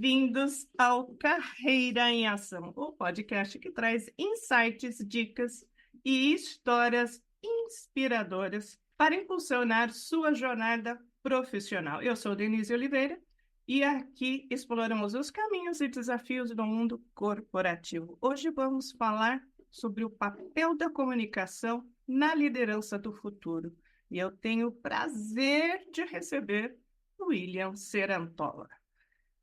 Bem-vindos ao Carreira em Ação, o podcast que traz insights, dicas e histórias inspiradoras para impulsionar sua jornada profissional. Eu sou Denise Oliveira e aqui exploramos os caminhos e desafios do mundo corporativo. Hoje vamos falar sobre o papel da comunicação na liderança do futuro. E eu tenho o prazer de receber William Serantola.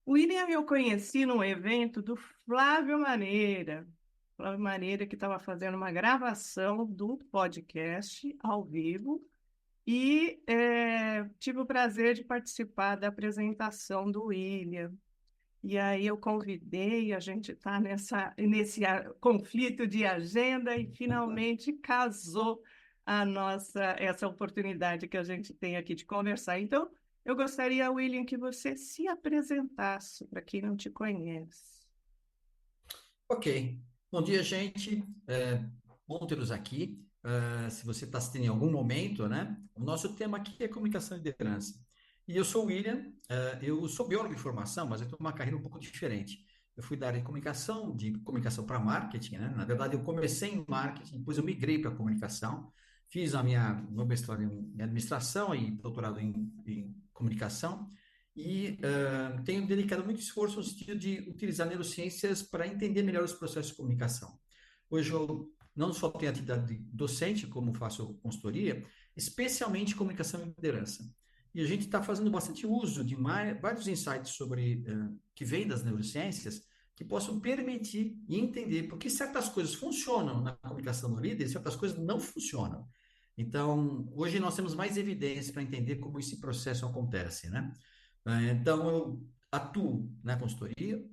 O William eu conheci num evento do Flávio Maneira. Flávio Maneira que estava fazendo uma gravação do podcast ao vivo e tive o prazer de participar da apresentação do William. E aí eu convidei, a gente está nesse conflito de agenda e finalmente casou essa oportunidade que a gente tem aqui de conversar. Então, eu gostaria, William, que você se apresentasse para quem não te conhece. Ok. Bom dia, gente. Bom tê-los aqui. Se você está assistindo em algum momento, né? O nosso tema aqui é comunicação e liderança. E eu sou o William, eu sou biólogo de formação, mas eu tenho uma carreira um pouco diferente. Eu fui da área de comunicação para marketing, né? Na verdade, eu comecei em marketing, depois eu migrei para comunicação, fiz meu mestrado em administração e doutorado em comunicação, e tenho dedicado muito esforço no sentido de utilizar neurociências para entender melhor os processos de comunicação. Hoje eu não só tenho atividade docente, como faço consultoria, especialmente comunicação e liderança. E a gente está fazendo bastante uso de vários insights que vêm das neurociências que possam permitir e entender por que certas coisas funcionam na comunicação do líder e certas coisas não funcionam. Então, hoje nós temos mais evidências para entender como esse processo acontece, né? Então, eu atuo na consultoria,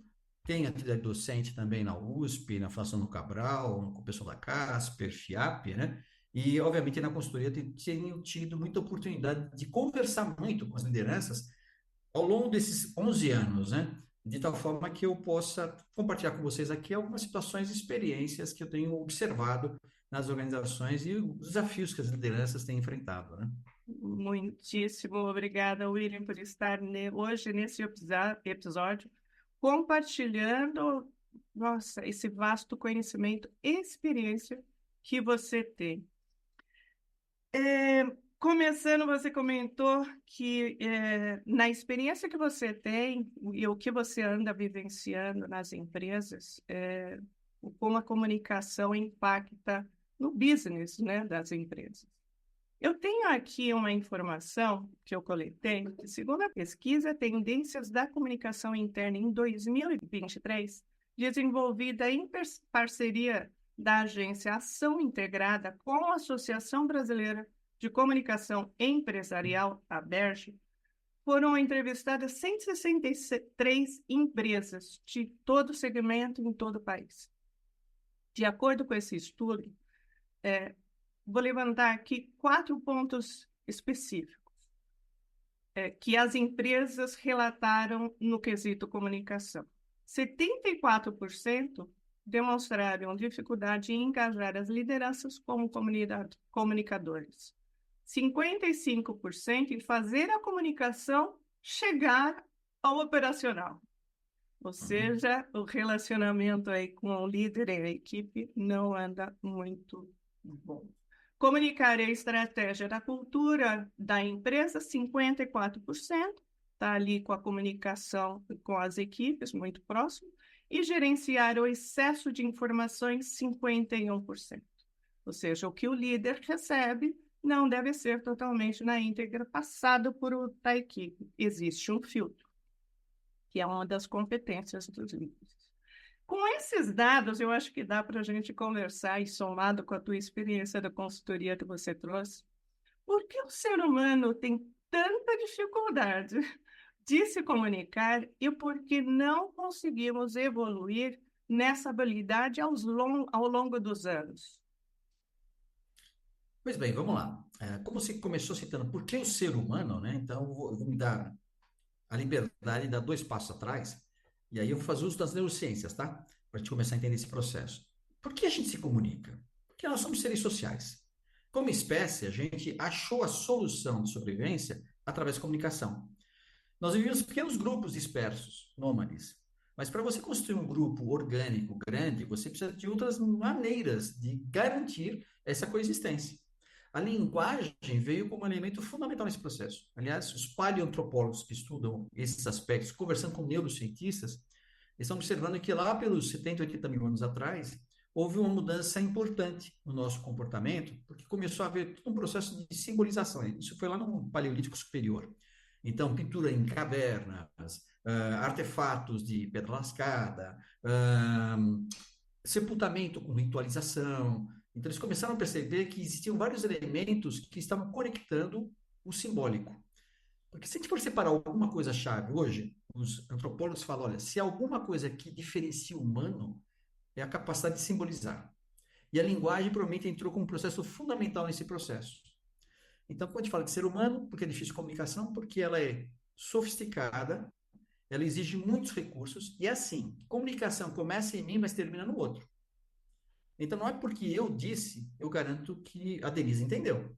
tenho atividade docente também na USP, na Fundação do Cabral, com o pessoal da Casper, FIAP, né? E, obviamente, na consultoria tenho tido muita oportunidade de conversar muito com as lideranças ao longo desses 11 anos, né? De tal forma que eu possa compartilhar com vocês aqui algumas situações e experiências que eu tenho observado nas organizações e os desafios que as lideranças têm enfrentado, né? Muitíssimo obrigada, William, por estar hoje nesse episódio compartilhando, nossa, esse vasto conhecimento e experiência que você tem. Começando, você comentou que na experiência que você tem e o que você anda vivenciando nas empresas, como a comunicação impacta no business, né, das empresas. Eu tenho aqui uma informação que eu coletei, que segundo a pesquisa Tendências da Comunicação Interna em 2023, desenvolvida em parceria da Agência Ação Integrada com a Associação Brasileira de Comunicação Empresarial, a ABERJ, foram entrevistadas 163 empresas de todo segmento em todo o país. De acordo com esse estudo, vou levantar aqui 4 pontos específicos que as empresas relataram no quesito comunicação. 74% demonstraram dificuldade em engajar as lideranças como comunicadores. 55% em fazer a comunicação chegar ao operacional. Ou seja, o relacionamento aí com o líder e a equipe não anda muito bom. Comunicar a estratégia da cultura da empresa, 54%, está ali com a comunicação com as equipes, muito próximo, e gerenciar o excesso de informações, 51%. Ou seja, o que o líder recebe não deve ser totalmente na íntegra passado por outra equipe. Existe um filtro, que é uma das competências dos líderes. Com esses dados, eu acho que dá para a gente conversar, e somado com a tua experiência da consultoria que você trouxe, por que o ser humano tem tanta dificuldade de se comunicar e por que não conseguimos evoluir nessa habilidade ao longo dos anos? Pois bem, vamos lá. Como você começou citando, por que o ser humano, né? Então, eu vou me dar a liberdade de dar 2 passos atrás, e aí eu vou fazer uso das neurociências, tá? Para a gente começar a entender esse processo. Por que a gente se comunica? Porque nós somos seres sociais. Como espécie, a gente achou a solução de sobrevivência através da comunicação. Nós vivíamos pequenos grupos dispersos, nômades. Mas para você construir um grupo orgânico grande, você precisa de outras maneiras de garantir essa coexistência. A linguagem veio como um elemento fundamental nesse processo. Aliás, os paleoantropólogos que estudam esses aspectos, conversando com neurocientistas, estão observando que lá pelos 70, 80 mil anos atrás, houve uma mudança importante no nosso comportamento, porque começou a haver todo um processo de simbolização. Isso foi lá no Paleolítico Superior. Então, pintura em cavernas, artefatos de pedra lascada, sepultamento com ritualização. Então, eles começaram a perceber que existiam vários elementos que estavam conectando o simbólico. Porque se a gente for separar alguma coisa-chave hoje, os antropólogos falam, olha, se alguma coisa que diferencia o humano é a capacidade de simbolizar. E a linguagem provavelmente entrou como um processo fundamental nesse processo. Então, quando a gente fala de ser humano, porque é difícil de comunicação, porque ela é sofisticada, ela exige muitos recursos, e assim, comunicação começa em mim, mas termina no outro. Então, não é porque eu disse, eu garanto que a Denise entendeu.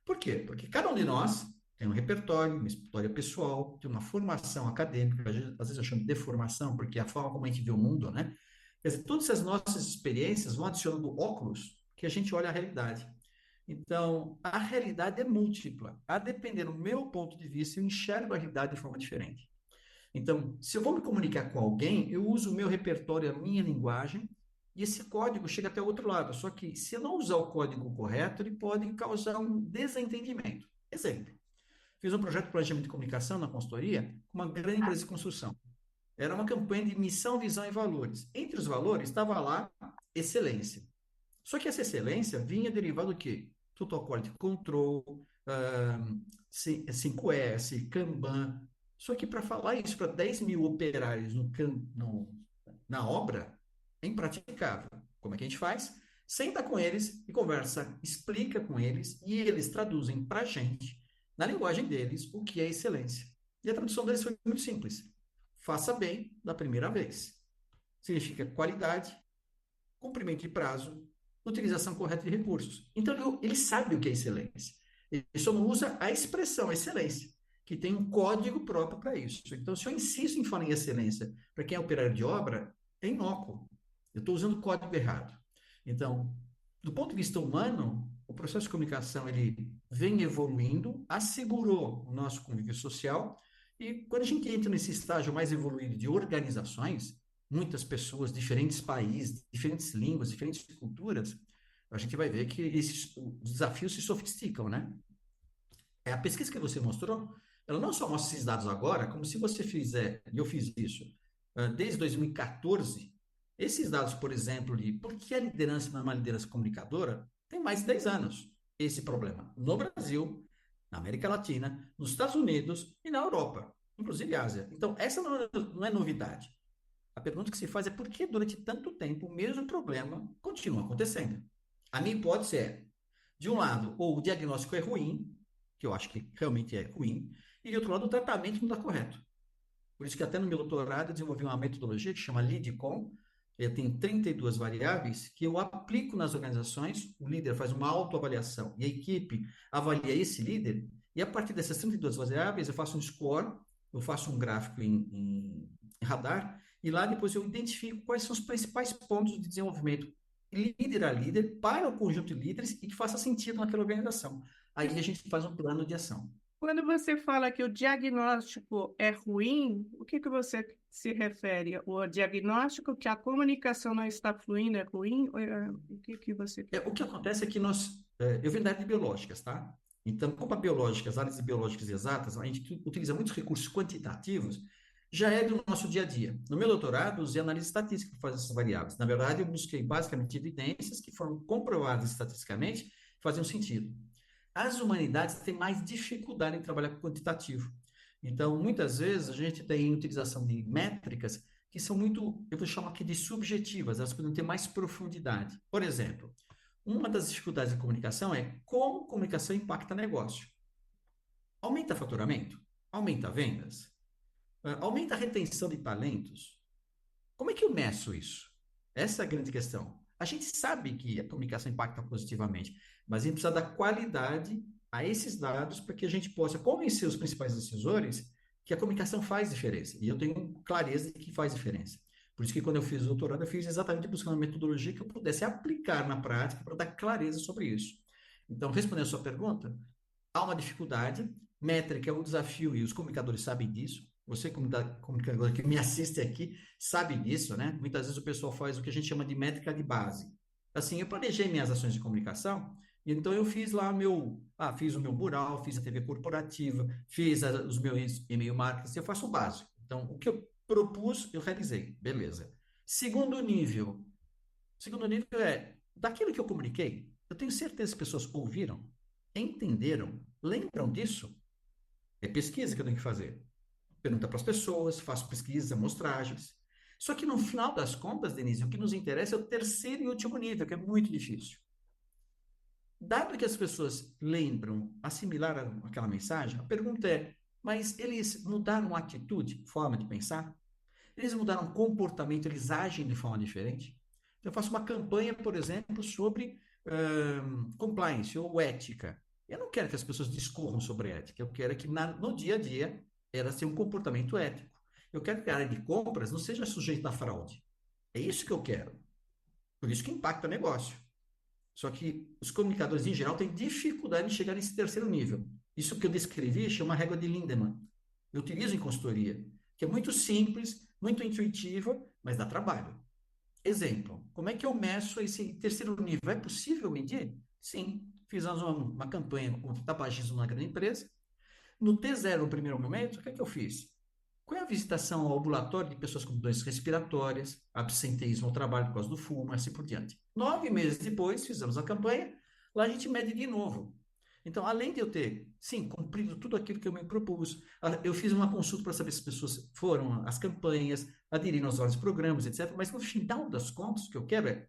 Por quê? Porque cada um de nós tem um repertório, uma história pessoal, tem uma formação acadêmica, às vezes eu chamo de deformação, porque é a forma como a gente vê o mundo, né? Quer dizer, todas essas nossas experiências vão adicionando óculos que a gente olha a realidade. Então, a realidade é múltipla. A depender do meu ponto de vista, eu enxergo a realidade de forma diferente. Então, se eu vou me comunicar com alguém, eu uso o meu repertório, a minha linguagem, e esse código chega até o outro lado. Só que, se eu não usar o código correto, ele pode causar um desentendimento. Exemplo, fiz um projeto de planejamento de comunicação na consultoria com uma grande empresa de construção. Era uma campanha de missão, visão e valores. Entre os valores estava lá excelência. Só que essa excelência vinha derivada do quê? Total Quality Control, 5S, Kanban. Só que para falar isso para 10 mil operários na obra, é impraticável. Como é que a gente faz? Senta com eles e conversa, explica com eles e eles traduzem para a gente, na linguagem deles, o que é excelência. E a tradução deles foi muito simples. Faça bem da primeira vez. Significa qualidade, cumprimento de prazo, utilização correta de recursos. Então, ele sabe o que é excelência. Ele só não usa a expressão excelência, que tem um código próprio para isso. Então, se eu insisto em falar em excelência para quem é operário de obra, é inócuo. Eu estou usando o código errado. Então, do ponto de vista humano, o processo de comunicação ele vem evoluindo, assegurou o nosso convívio social, e quando a gente entra nesse estágio mais evoluído de organizações, muitas pessoas, diferentes países, diferentes línguas, diferentes culturas, a gente vai ver que esses desafios se sofisticam, né? A pesquisa que você mostrou, ela não só mostra esses dados agora, como se você fizer, e eu fiz isso, desde 2014, esses dados, por exemplo, de por que a liderança não é uma liderança comunicadora, tem mais de 10 anos esse problema. No Brasil, na América Latina, nos Estados Unidos e na Europa, inclusive Ásia. Então, essa não é novidade. A pergunta que se faz é por que durante tanto tempo o mesmo problema continua acontecendo? A minha hipótese é, de um lado, ou o diagnóstico é ruim, que eu acho que realmente é ruim, e de outro lado, o tratamento não está correto. Por isso que até no meu doutorado eu desenvolvi uma metodologia que chama LeadCom, eu tenho 32 variáveis que eu aplico nas organizações, o líder faz uma autoavaliação e a equipe avalia esse líder, e a partir dessas 32 variáveis eu faço um score, eu faço um gráfico em radar, e lá depois eu identifico quais são os principais pontos de desenvolvimento líder a líder para o conjunto de líderes e que faça sentido naquela organização. Aí a gente faz um plano de ação. Quando você fala que o diagnóstico é ruim, o que você se refere? O diagnóstico que a comunicação não está fluindo é ruim? O que você quer? O que acontece é que eu venho da área de biológicas, tá? Então, como a biológica, as áreas de biológicas exatas, a gente utiliza muitos recursos quantitativos, já é do nosso dia a dia. No meu doutorado, usei análise estatística para fazer essas variáveis. Na verdade, eu busquei basicamente evidências que foram comprovadas estatisticamente, faziam sentido. As humanidades têm mais dificuldade em trabalhar com quantitativo. Então, muitas vezes, a gente tem utilização de métricas que são muito, eu vou chamar aqui de subjetivas, elas podem ter mais profundidade. Por exemplo, uma das dificuldades da comunicação é como comunicação impacta negócio. Aumenta faturamento? Aumenta vendas? Aumenta a retenção de talentos? Como é que eu meço isso? Essa é a grande questão. A gente sabe que a comunicação impacta positivamente, mas a gente precisa dar qualidade a esses dados para que a gente possa convencer os principais decisores que a comunicação faz diferença. E eu tenho clareza de que faz diferença. Por isso que quando eu fiz o doutorado, eu fiz exatamente buscando uma metodologia que eu pudesse aplicar na prática para dar clareza sobre isso. Então, respondendo a sua pergunta, há uma dificuldade, métrica é um desafio e os comunicadores sabem disso. Você, comunicador que me assiste aqui, sabe disso, né? Muitas vezes o pessoal faz o que a gente chama de métrica de base. Assim, eu planejei minhas ações de comunicação, e então eu fiz lá fiz o meu mural, fiz a TV corporativa, fiz os meus e-mail marketing, eu faço o básico. Então, o que eu propus, eu realizei, beleza. Segundo nível é, daquilo que eu comuniquei, eu tenho certeza que as pessoas ouviram, entenderam, lembram disso? É pesquisa que eu tenho que fazer. Pergunta para as pessoas, faço pesquisa, amostragens. Só que no final das contas, Denise, o que nos interessa é o terceiro e último nível, que é muito difícil. Dado que as pessoas lembram, assimilaram aquela mensagem, a pergunta é, mas eles mudaram atitude, forma de pensar? Eles mudaram comportamento, eles agem de forma diferente? Então, eu faço uma campanha, por exemplo, sobre compliance ou ética. Eu não quero que as pessoas discorram sobre ética, eu quero que no dia a dia elas tenham um comportamento ético. Eu quero que a área de compras não seja sujeita à fraude. É isso que eu quero. Por isso que impacta o negócio. Só que os comunicadores, em geral, têm dificuldade de chegar nesse terceiro nível. Isso que eu descrevi chama régua de Lindemann. Eu utilizo em consultoria, que é muito simples, muito intuitiva, mas dá trabalho. Exemplo, como é que eu meço esse terceiro nível? É possível medir? Sim. Fizemos uma campanha contra o tabagismo na grande empresa. No T0, no primeiro momento, o que é que eu fiz? Qual é a visitação ao ambulatório de pessoas com doenças respiratórias, absenteísmo ao trabalho por causa do fumo, assim por diante. 9 meses depois, fizemos a campanha, lá a gente mede de novo. Então, além de eu ter, sim, cumprido tudo aquilo que eu me propus, eu fiz uma consulta para saber se as pessoas foram às campanhas, aderiram aos vários programas, etc. Mas no final das contas, o que eu quero é,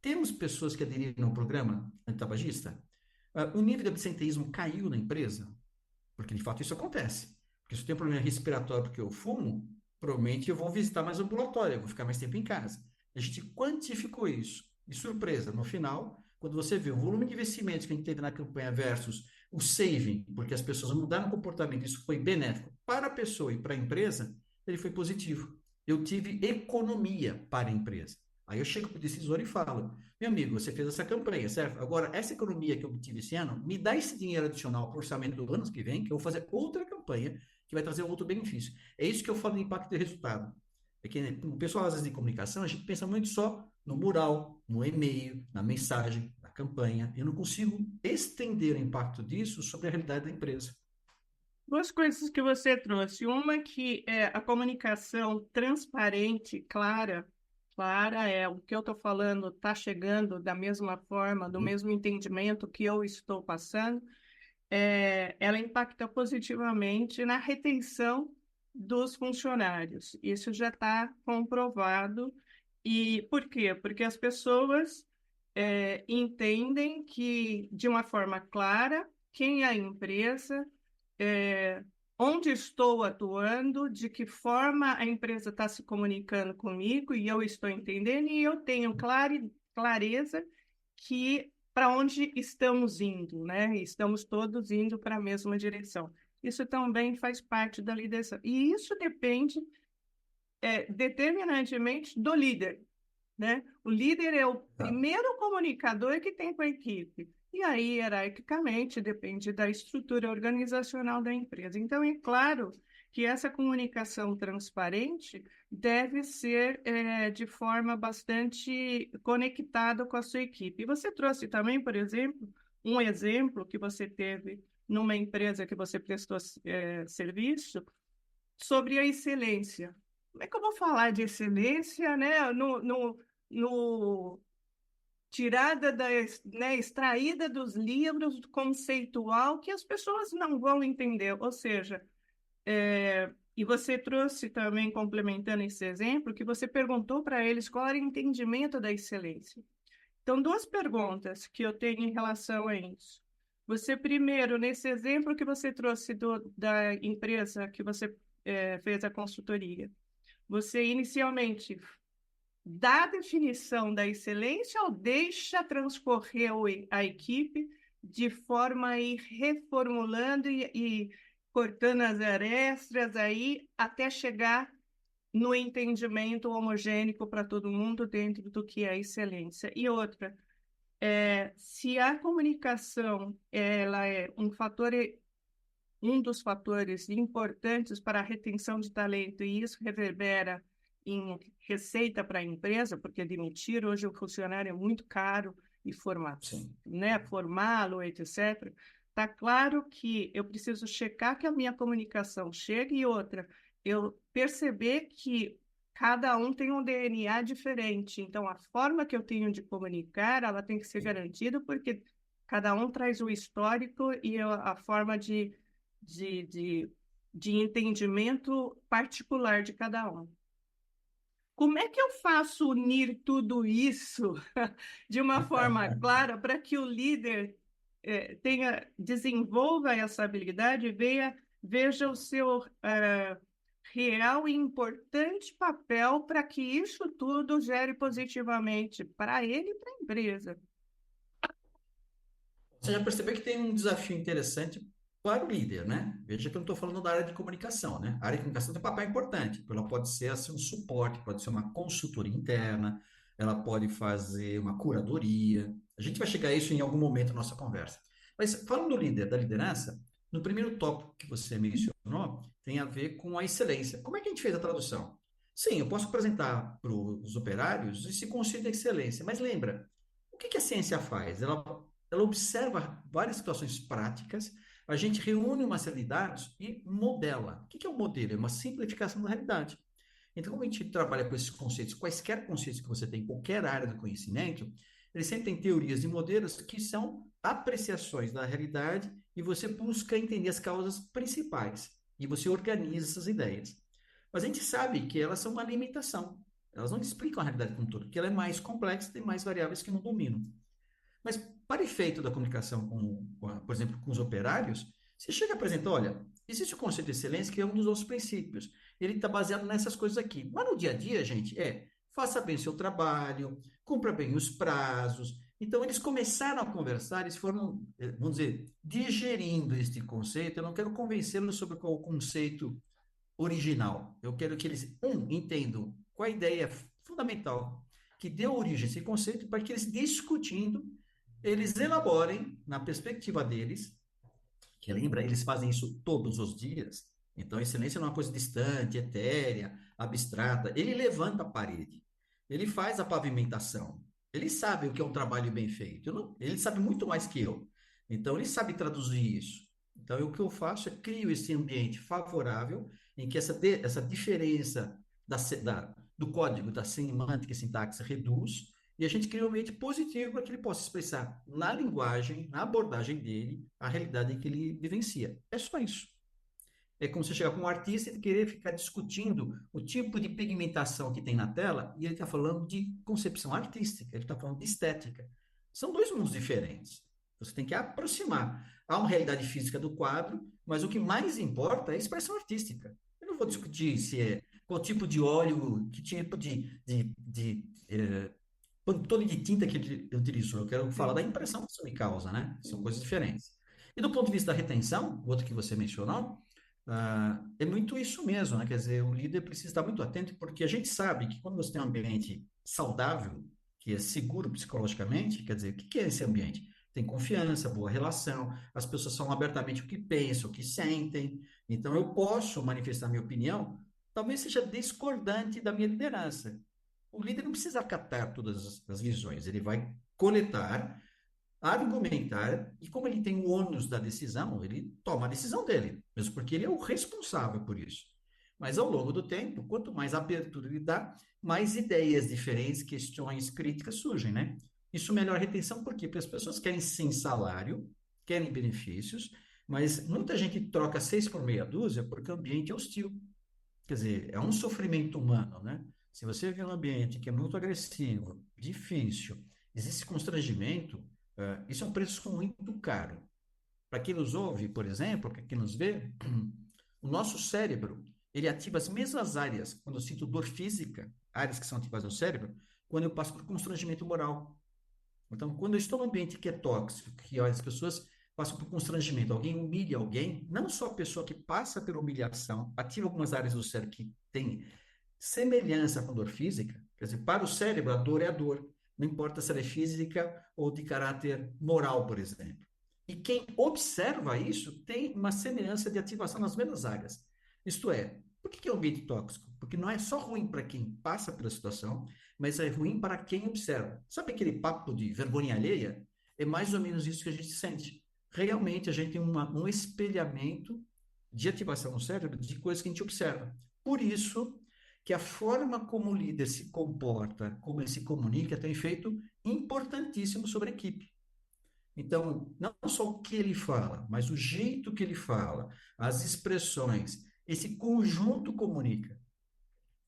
temos pessoas que aderiram ao programa antitabagista? O nível de absenteísmo caiu na empresa? Porque de fato isso acontece. Porque se eu tenho problema respiratório porque eu fumo, provavelmente eu vou visitar mais ambulatório, eu vou ficar mais tempo em casa. A gente quantificou isso. De surpresa, no final, quando você vê o volume de investimentos que a gente teve na campanha versus o saving, porque as pessoas mudaram o comportamento, isso foi benéfico para a pessoa e para a empresa, ele foi positivo. Eu tive economia para a empresa. Aí eu chego para o decisor e falo, meu amigo, você fez essa campanha, certo? Agora, essa economia que eu obtive esse ano, me dá esse dinheiro adicional para o orçamento do ano que vem, que eu vou fazer outra campanha que vai trazer outro benefício. É isso que eu falo de impacto de resultado. É que o pessoal, às vezes, de comunicação, a gente pensa muito só no mural, no e-mail, na mensagem, na campanha. Eu não consigo estender o impacto disso sobre a realidade da empresa. Duas coisas que você trouxe. Uma que é a comunicação transparente, clara. Clara é o que eu estou falando, está chegando da mesma forma, do mesmo entendimento que eu estou passando. Ela impacta positivamente na retenção dos funcionários. Isso já está comprovado. E por quê? Porque as pessoas entendem que, de uma forma clara, quem é a empresa, é, onde estou atuando, de que forma a empresa está se comunicando comigo e eu estou entendendo, e eu tenho clareza que para onde estamos indo, né? Estamos todos indo para a mesma direção. Isso também faz parte da liderança. E isso depende determinantemente do líder, né? O líder é o Tá. primeiro comunicador que tem com a equipe. E aí, hierarquicamente, depende da estrutura organizacional da empresa. Então, é claro que essa comunicação transparente deve ser de forma bastante conectada com a sua equipe. E você trouxe também, por exemplo, um exemplo que você teve numa empresa que você prestou serviço sobre a excelência. Como é que eu vou falar de excelência, né? No tirada né, extraída dos livros conceitual que as pessoas não vão entender. Ou seja, e você trouxe também, complementando esse exemplo, que você perguntou para eles qual era o entendimento da excelência. Então, duas perguntas que eu tenho em relação a isso. Você, primeiro, nesse exemplo que você trouxe da empresa que você fez a consultoria, você inicialmente dá a definição da excelência ou deixa transcorrer a equipe de forma a ir reformulando e cortando as arestas aí até chegar no entendimento homogêneo para todo mundo dentro do que é excelência. E outra, se a comunicação ela é um dos fatores importantes para a retenção de talento, e isso reverbera em receita para a empresa, porque demitir hoje o funcionário é muito caro e Sim. né, formá-lo, etc. Está claro que eu preciso checar que a minha comunicação chegue e outra, eu perceber que cada um tem um DNA diferente. Então, a forma que eu tenho de comunicar, ela tem que ser garantida, porque cada um traz o histórico e a forma de, de, de entendimento particular de cada um. Como é que eu faço unir tudo isso de uma forma clara para que o líder desenvolva essa habilidade e veja o seu real e importante papel para que isso tudo gere positivamente para ele e para a empresa? Você já percebeu que tem um desafio interessante para o líder, né? Veja que eu não estou falando da área de comunicação, né? A área de comunicação tem um papel importante. Ela pode ser assim, um suporte, pode ser uma consultoria interna, ela pode fazer uma curadoria. A gente vai chegar a isso em algum momento da nossa conversa. Mas falando do líder, da liderança, no primeiro tópico que você mencionou, tem a ver com a excelência. Como é que a gente fez a tradução? Sim, eu posso apresentar para os operários esse conceito de excelência, mas lembra, o que que a ciência faz? Ela observa várias situações práticas, a gente reúne uma série de dados e modela. O que é um modelo? É uma simplificação da realidade. Então, como a gente trabalha com esses conceitos, quaisquer conceitos que você tem em qualquer área do conhecimento, eles sempre têm teorias e modelos que são apreciações da realidade e você busca entender as causas principais e você organiza essas ideias. Mas a gente sabe que elas são uma limitação. Elas não explicam a realidade como um todo, porque ela é mais complexa, tem mais variáveis que eu não domino. Mas para efeito da comunicação por exemplo, com os operários, você chega e apresenta, olha, existe o conceito de excelência que é um dos nossos princípios. Ele está baseado nessas coisas aqui. Mas no dia a dia, gente, faça bem o seu trabalho, cumpra bem os prazos. Então, eles começaram a conversar, eles foram, vamos dizer, digerindo este conceito. Eu não quero convencê-los sobre qual é o conceito original. Eu quero que eles, entendam qual a ideia fundamental que deu origem a esse conceito, para que eles, discutindo, eles elaborem, na perspectiva deles, que lembra, eles fazem isso todos os dias, então excelência não é uma coisa distante, etérea, abstrata, ele levanta a parede, ele faz a pavimentação, ele sabe o que é um trabalho bem feito, ele sabe muito mais que eu, então ele sabe traduzir isso. Então, o que eu faço é crio esse ambiente favorável em que essa diferença do código, da semântica e sintaxe reduz, e a gente cria um ambiente positivo para que ele possa expressar na linguagem, na abordagem dele, a realidade que ele vivencia. É só isso. É como você chegar com um artista e querer ficar discutindo o tipo de pigmentação que tem na tela, e ele está falando de concepção artística, ele está falando de estética. São dois mundos diferentes. Você tem que aproximar. Há uma realidade física do quadro, mas o que mais importa é a expressão artística. Eu não vou discutir qual tipo de óleo, que tipo de pantone de tinta que ele utilizou. Eu quero falar da Sim. impressão que isso me causa, né? São coisas diferentes. E do ponto de vista da retenção, o outro que você mencionou, é muito isso mesmo, né? Quer dizer, o líder precisa estar muito atento, porque a gente sabe que quando você tem um ambiente saudável, que é seguro psicologicamente, quer dizer, o que é esse ambiente? Tem confiança, boa relação, as pessoas falam abertamente o que pensam, o que sentem. Então, eu posso manifestar minha opinião, talvez seja discordante da minha liderança. O líder não precisa acatar todas as visões, ele vai coletar, argumentar, e como ele tem o ônus da decisão, ele toma a decisão dele, mesmo porque ele é o responsável por isso. Mas ao longo do tempo, quanto mais abertura ele dá, mais ideias diferentes, questões, críticas surgem, né? Isso melhora a retenção, por quê? Porque as pessoas querem sim salário, querem benefícios, mas muita gente troca 6 por meia dúzia porque o ambiente é hostil. Quer dizer, é um sofrimento humano, né? Se você vê um ambiente que é muito agressivo, difícil, existe constrangimento, isso é um preço muito caro. Para quem nos ouve, por exemplo, para quem nos vê, o nosso cérebro, ele ativa as mesmas áreas, quando eu sinto dor física, áreas que são ativadas no cérebro, quando eu passo por constrangimento moral. Então, quando eu estou num ambiente que é tóxico, que as pessoas passa por constrangimento, alguém humilha alguém, não só a pessoa que passa pela humilhação, ativa algumas áreas do cérebro que tem semelhança com dor física, quer dizer, para o cérebro, a dor é a dor, não importa se ela é física ou de caráter moral, por exemplo. E quem observa isso tem uma semelhança de ativação nas mesmas áreas. Isto é, por que é um ambiente tóxico? Porque não é só ruim para quem passa pela situação, mas é ruim para quem observa. Sabe aquele papo de vergonha alheia? É mais ou menos isso que a gente sente. Realmente, a gente tem um espelhamento de ativação no cérebro de coisas que a gente observa. Por isso que a forma como o líder se comporta, como ele se comunica, tem efeito importantíssimo sobre a equipe. Então, não só o que ele fala, mas o jeito que ele fala, as expressões, esse conjunto comunica.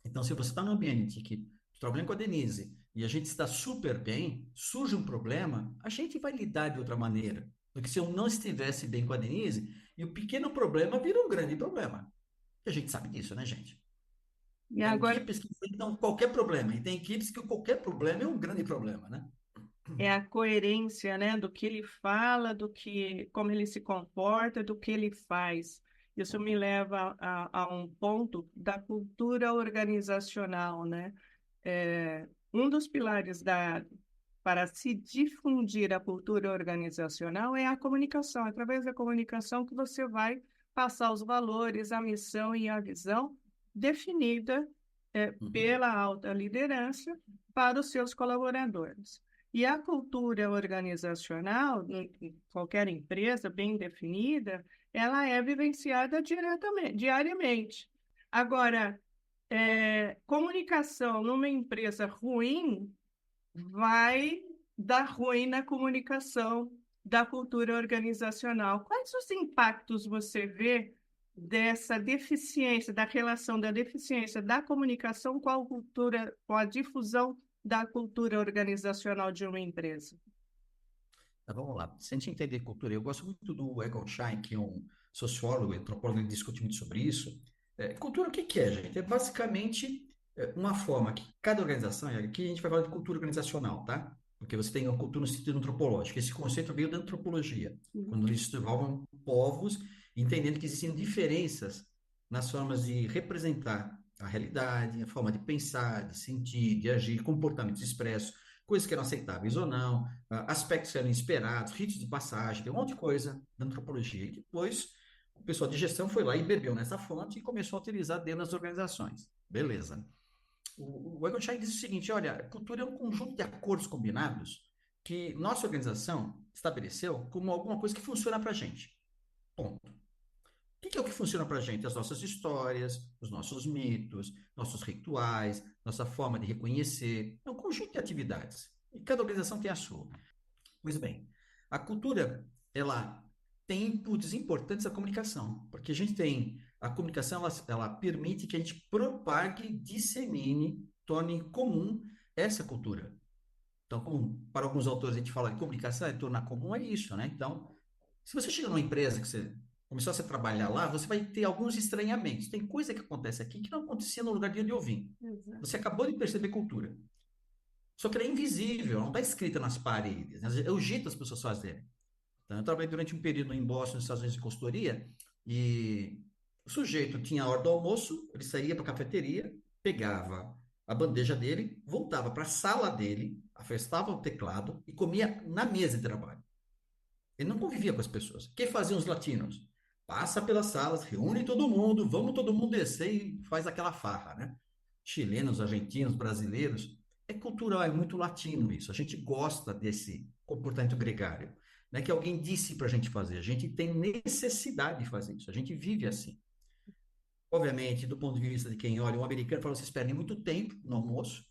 Então, se você está num ambiente que trabalhando com a Denise e a gente está super bem, surge um problema, a gente vai lidar de outra maneira do que se eu não estivesse bem com a Denise e o pequeno problema vira um grande problema. E a gente sabe disso, né, gente? E Tem agora equipes que enfrentam qualquer problema e tem equipes que qualquer problema é um grande problema, né? é a coerência, né, do que ele fala, como ele se comporta, do que ele faz. Isso me leva a um ponto da cultura organizacional, né? Um dos pilares para se difundir a cultura organizacional é a comunicação. É através da comunicação que você vai passar os valores, a missão e a visão definida, Uhum. pela alta liderança para os seus colaboradores. E a cultura organizacional, em qualquer empresa bem definida, ela é vivenciada diariamente. Agora, comunicação numa empresa ruim vai dar ruim na comunicação da cultura organizacional. Quais os impactos você vê dessa deficiência, da relação da deficiência da comunicação com a cultura, com a difusão da cultura organizacional de uma empresa? Tá, vamos lá. Se a gente entender cultura, eu gosto muito do Egon Schein, que é um sociólogo, antropólogo, ele discute muito sobre isso. Cultura, o que que é, gente? É basicamente uma forma que cada organização, e aqui a gente vai falar de cultura organizacional, tá? Porque você tem a cultura no sentido antropológico. Esse conceito veio da antropologia, Uhum. quando eles estudavam povos, entendendo que existiam diferenças nas formas de representar a realidade, a forma de pensar, de sentir, de agir, comportamentos expressos, coisas que eram aceitáveis ou não, aspectos que eram esperados, ritos de passagem, tem um monte de coisa da antropologia. E depois o pessoal de gestão foi lá e bebeu nessa fonte e começou a utilizar dentro das organizações. Beleza. O Egon Schein diz o seguinte: olha, a cultura é um conjunto de acordos combinados que nossa organização estabeleceu como alguma coisa que funciona para a gente. Ponto. O que é o que funciona para a gente? As nossas histórias, os nossos mitos, nossos rituais, nossa forma de reconhecer. É um conjunto de atividades. E cada organização tem a sua. Pois bem, a cultura, ela tem inputs importantes à comunicação, porque a gente tem, a comunicação, ela permite que a gente propague, dissemine, torne comum essa cultura. Então, como para alguns autores a gente fala de comunicação, é tornar comum, é isso, né? Então, se você chega numa empresa que você começou a se trabalhar lá, você vai ter alguns estranhamentos. Tem coisa que acontece aqui que não acontecia no lugar de onde eu vim. Exato. Você acabou de perceber cultura. Só que ela é invisível, não está escrita nas paredes, né? É o jeito das pessoas fazerem. Então, eu trabalhei durante um período em Boston, nos Estados Unidos, de consultoria, e o sujeito tinha a hora do almoço, ele saía para a cafeteria, pegava a bandeja dele, voltava para a sala dele, afastava o teclado e comia na mesa de trabalho. Ele não convivia com as pessoas. O que faziam os latinos? Passa pelas salas, reúne todo mundo, vamos todo mundo descer e faz aquela farra, né? Chilenos, argentinos, brasileiros. É cultural, é muito latino isso. A gente gosta desse comportamento gregário. Não é que alguém disse para a gente fazer, a gente tem necessidade de fazer isso, a gente vive assim. Obviamente, do ponto de vista de quem olha, um americano fala, vocês perdem muito tempo no almoço,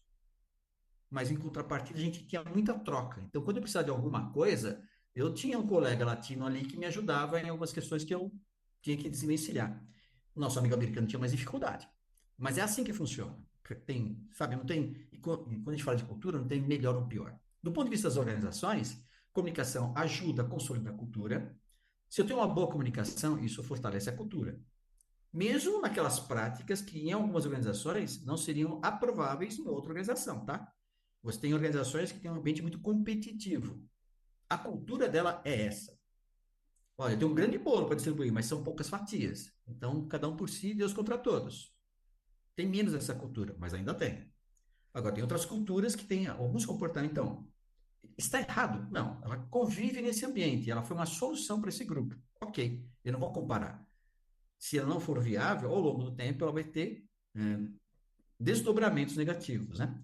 mas em contrapartida a gente tinha muita troca. Então, quando eu precisava de alguma coisa, eu tinha um colega latino ali que me ajudava em algumas questões que eu tinha que desvencilhar. O nosso amigo americano tinha mais dificuldade. Mas é assim que funciona. Tem, sabe, não tem. E quando a gente fala de cultura, não tem melhor ou pior. Do ponto de vista das organizações, comunicação ajuda a consolidar a cultura. Se eu tenho uma boa comunicação, isso fortalece a cultura. Mesmo naquelas práticas que em algumas organizações não seriam aprováveis em outra organização, tá? Você tem organizações que têm um ambiente muito competitivo. A cultura dela é essa. Olha, tem um grande bolo para distribuir, mas são poucas fatias. Então, cada um por si, Deus contra todos. Tem menos essa cultura, mas ainda tem. Agora, tem outras culturas que têm alguns comportamentos. Então, está errado? Não. Ela convive nesse ambiente. Ela foi uma solução para esse grupo. Ok, eu não vou comparar. Se ela não for viável, ao longo do tempo, ela vai ter desdobramentos negativos, né?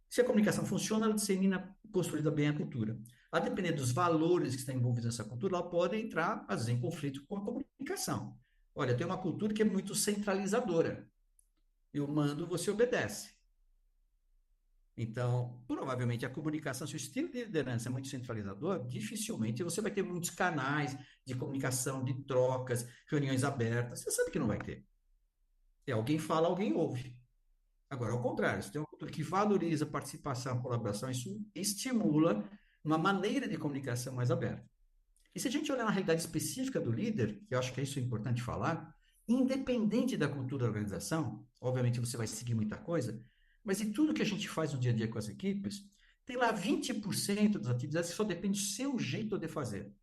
Se a comunicação funciona, ela dissemina, construída bem a cultura. A depender dos valores que estão envolvidos nessa cultura, ela pode entrar, às vezes, em conflito com a comunicação. Olha, tem uma cultura que é muito centralizadora. Eu mando, você obedece. Então, provavelmente a comunicação, se o estilo de liderança é muito centralizador, dificilmente você vai ter muitos canais de comunicação, de trocas, reuniões abertas. Você sabe que não vai ter. É alguém fala, alguém ouve. Agora, ao contrário, se tem uma cultura que valoriza a participação, a colaboração, isso estimula uma maneira de comunicação mais aberta. E se a gente olhar na realidade específica do líder, que eu acho que isso é importante falar, independente da cultura da organização, obviamente você vai seguir muita coisa, mas em tudo que a gente faz no dia a dia com as equipes, tem lá 20% das atividades que só depende do seu jeito de fazer.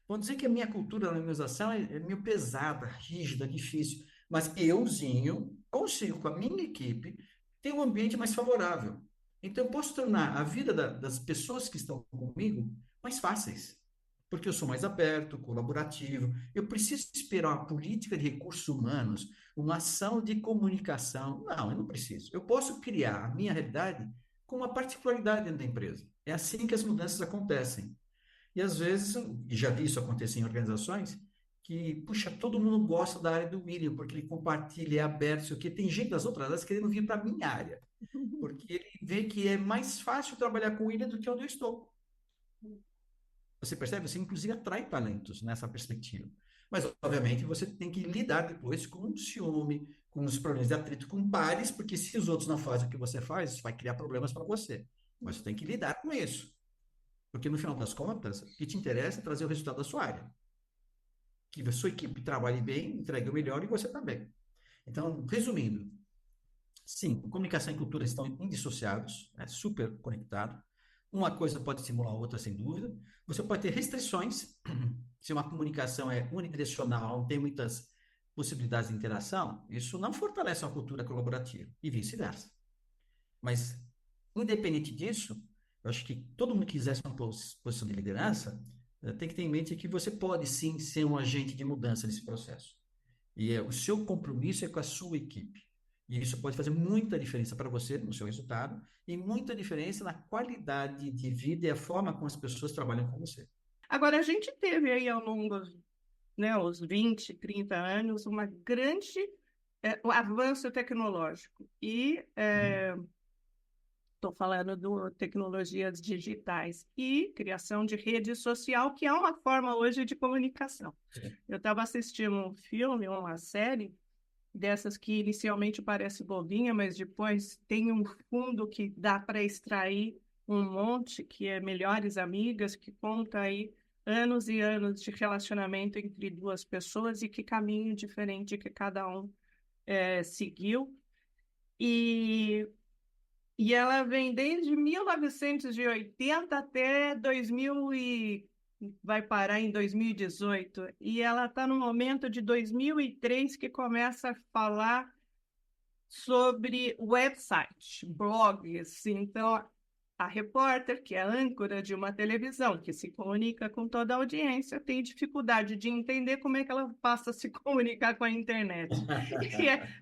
Vamos dizer que a minha cultura da organização é meio pesada, rígida, difícil, mas euzinho consigo, com a minha equipe, ter um ambiente mais favorável. Então, eu posso tornar a vida das pessoas que estão comigo mais fáceis, porque eu sou mais aberto, colaborativo. Eu preciso esperar uma política de recursos humanos, uma ação de comunicação. Não, eu não preciso. Eu posso criar a minha realidade com uma particularidade dentro da empresa. É assim que as mudanças acontecem. E às vezes, e já vi isso acontecer em organizações, que, puxa, todo mundo gosta da área do William, porque ele compartilha, é aberto, sei o quê. Tem gente das outras áreas querendo vir para a minha área, porque ele vê que é mais fácil trabalhar com o William do que onde eu estou. Você percebe? Você, inclusive, atrai talentos nessa perspectiva. Mas, obviamente, você tem que lidar depois com o ciúme, com os problemas de atrito com pares, porque se os outros não fazem o que você faz, isso vai criar problemas para você. Mas você tem que lidar com isso. Porque, no final das contas, o que te interessa é trazer o resultado da sua área. Que a sua equipe trabalhe bem, entregue o melhor e você também. Então, resumindo, sim, comunicação e cultura estão indissociados, é super conectado. Uma coisa pode estimular a outra, sem dúvida. Você pode ter restrições, se uma comunicação é unidirecional, não tem muitas possibilidades de interação, isso não fortalece uma cultura colaborativa, e vice-versa. Mas, independente disso, eu acho que todo mundo que quisesse uma posição de liderança tem que ter em mente que você pode sim ser um agente de mudança nesse processo. E o seu compromisso é com a sua equipe. E isso pode fazer muita diferença para você no seu resultado e muita diferença na qualidade de vida e a forma como as pessoas trabalham com você. Agora, a gente teve aí ao longo, né, os 20, 30 anos, uma grande um avanço tecnológico. E Uhum. estou falando de tecnologias digitais e criação de rede social, que é uma forma hoje de comunicação. Sim. Eu estava assistindo um filme, uma série, dessas que inicialmente parece bobinha, mas depois tem um fundo que dá para extrair um monte, que é Melhores Amigas, que conta aí anos e anos de relacionamento entre duas pessoas e que caminho diferente que cada um seguiu. E ela vem desde 1980 até 2000 e vai parar em 2018. E ela está no momento de 2003 que começa a falar sobre website, blogs. Então, a repórter, que é âncora de uma televisão, que se comunica com toda a audiência, tem dificuldade de entender como é que ela passa a se comunicar com a internet.